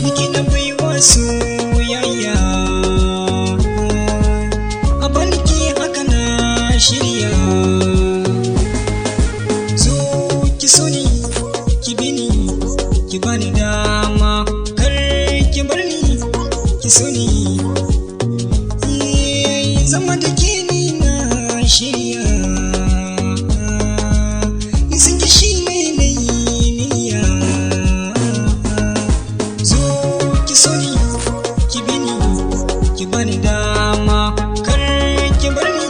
Niki na baiwa soyayya abanki haka na shirya zo ki so ni ki bi ni ki bani dama kar ki bar ni ki so ni zama da ke ni na shirya nisan ki shi ne na yi niyya zo ki so ni ki bi ni ki bani dama kar ki bar ni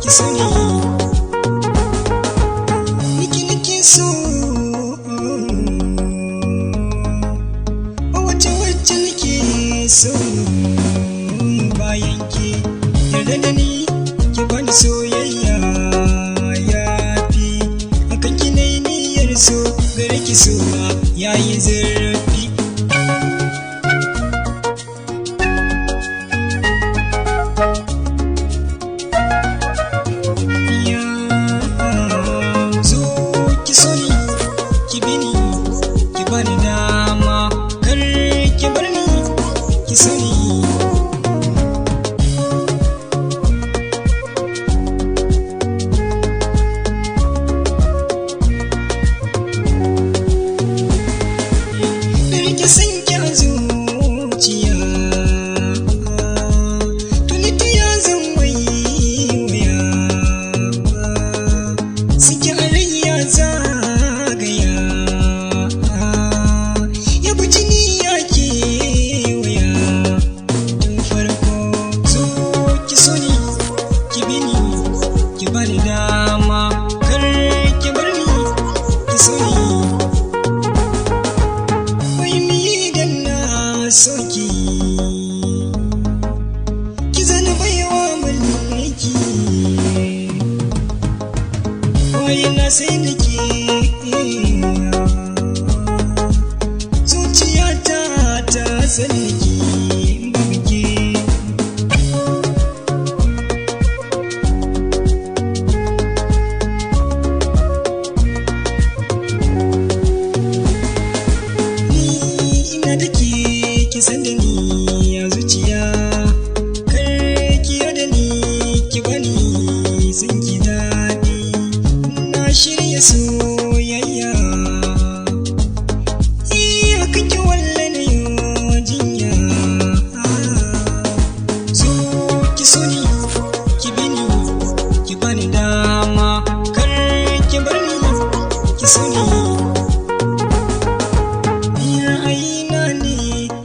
ki so ni niki nake so wacce nake so bayan ki yarda da ni ki bani soyayya yafi akan ki nayi niyyar so gare ki so yayi zurfi zo ki so ni ki bi ni ki bani dama kar ki bar ni ki so ni ki san ki a zuciya tuni ta ya zan waiwaya suke a rai ya zagaya ya bi jini ya kewaya tun farko zo ki so ni ki bi ni ki bani dama kar ki bar ni ki so ni soki ki zana baiwa mulki wai na sai nake zuciyata ta sanki babke ni ina da ke ki san da ni a zuciya kar ki yarda ni ki bani sun ki daɗi na shirya soyayya haka ki walla na yau jinya zo ki so ni ki bi ni ki bani dama kar ki bar ni ki so ni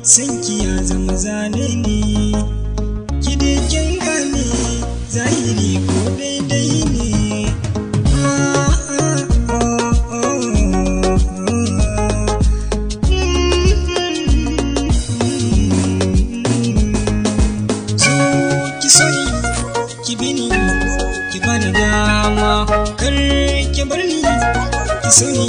sanki ya zama zane ne ki da kin gane zahiri ko daidai ne so ki so ni ki bi ni ki bani dama kar ki bar ni ki so ni